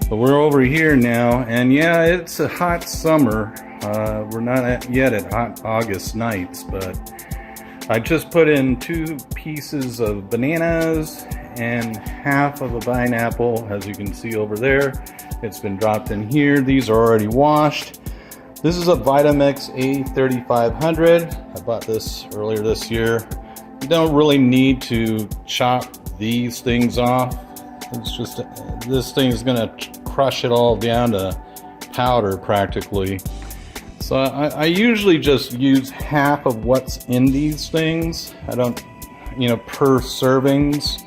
But we're over here now, and yeah, it's a hot summer. We're not yet at hot August nights, but I just put in 2 pieces of bananas and half of a pineapple, as you can see over there. It's been dropped in here. These are already washed. This is a VITAMIX A3500. I bought this earlier this year. You don't really need to chop these things off. It's just, this thing is gonna crush it all down to powder practically. So I usually just use half of what's in these things. I don't, per servings.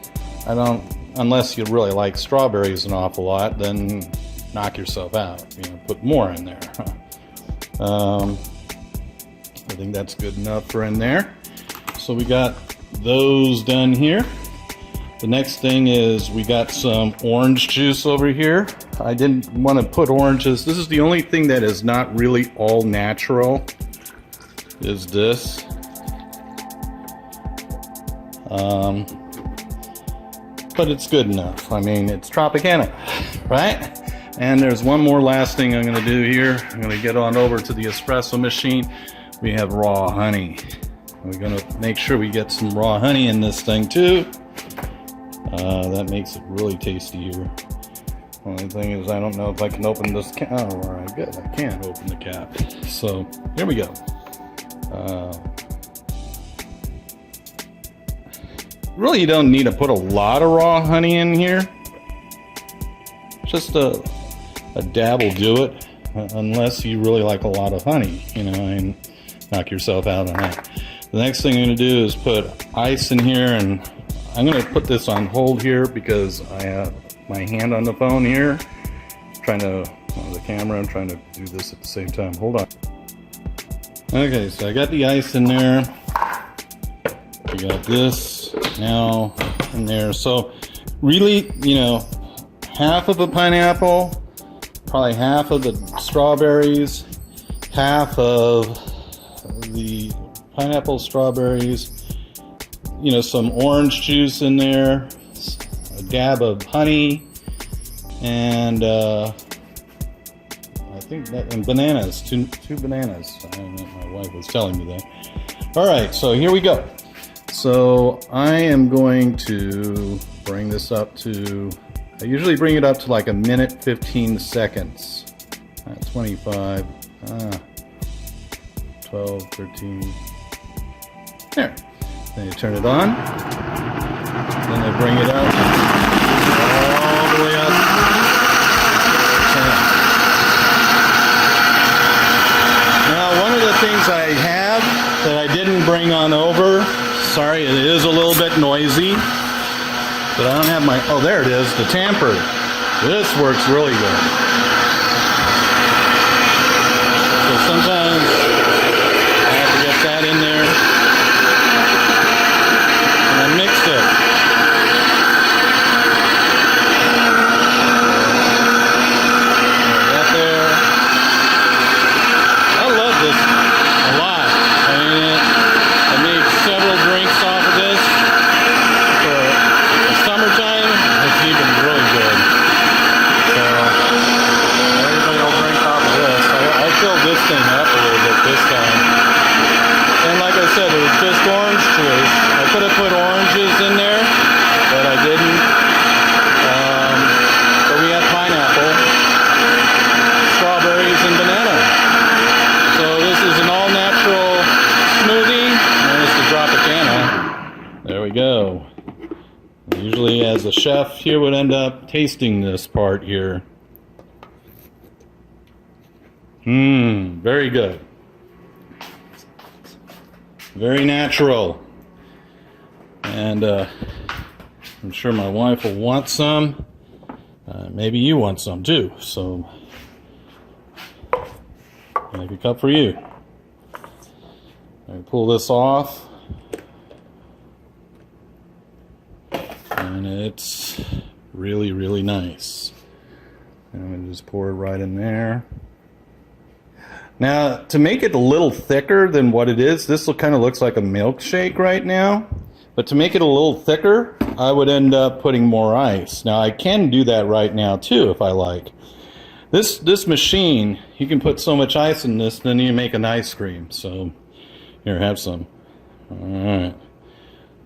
I don't, unless you really like strawberries an awful lot, then knock yourself out. Put more in there. I think that's good enough for in there. So we got those done here. The next thing is we got some orange juice over here. I didn't want to put oranges. This is the only thing that is not really all natural, is this. But it's good enough. I mean, it's Tropacana, right? And there's one more last thing I'm gonna do here. I'm gonna get on over to the espresso machine. We have raw honey. We're gonna make sure we get some raw honey in this thing too. That makes it really tasty here. Only thing is, I don't know if I can open this cap. Oh, all right, good. I can't open the cap. So here we go. Really, you don't need to put a lot of raw honey in here. Just a dab will do it, unless you really like a lot of honey, and knock yourself out on that. The next thing I'm going to do is put ice in here, and I'm going to put this on hold here because I have my hand on the phone here, on the camera. I'm trying to do this at the same time. Hold on. Okay, so I got the ice in there. We got this now in there. So really, half of a pineapple, probably half of the strawberries, half of the pineapple, strawberries, some orange juice in there, a dab of honey, and I think that, and bananas, two bananas. My wife was telling me that. All right, so here we go. So I am going to bring this up to, I usually bring it up to like 1:15 seconds. 25, 12, 13. There. Then you turn it on. Then I bring it up all the way up. Now, one of the things I have that I didn't bring on over, sorry, it is a little bit noisy, but I don't have my, oh, there it is, the tamper. This works really good. So sometimes I have to get that in there. And I mixed it. That there. I love this a lot. I mean, I made several drinks off of this. For the summertime, it's even really good. So everybody will drink off of this. I filled this thing up a little bit this time. And like I said, it was just orange juice. I could have put oranges in there, but I didn't. So we had pineapple, strawberries, and banana. So this is an all-natural smoothie. And it's the Tropacana. There we go. Usually, as a chef here, would end up tasting this part here. Very good. Very natural. And I'm sure my wife will want some. Maybe you want some too. So make a cup for you. I pull this off. And it's really, really nice. And I'm gonna just pour it right in there. Now, to make it a little thicker than what it is, this kind of looks like a milkshake right now. But to make it a little thicker, I would end up putting more ice. Now I can do that right now too if I like. This machine, you can put so much ice in this, then you make an ice cream. So here, have some. All right,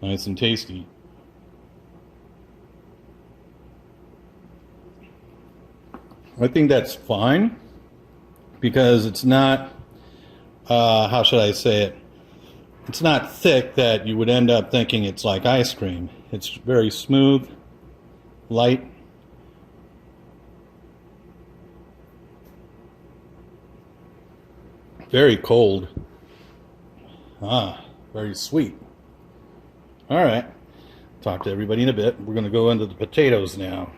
nice and tasty. I think that's fine because it's not, how should I say it? It's not thick that you would end up thinking it's like ice cream. It's very smooth, light. Very cold. Very sweet. All right. Talk to everybody in a bit. We're going to go into the potatoes now.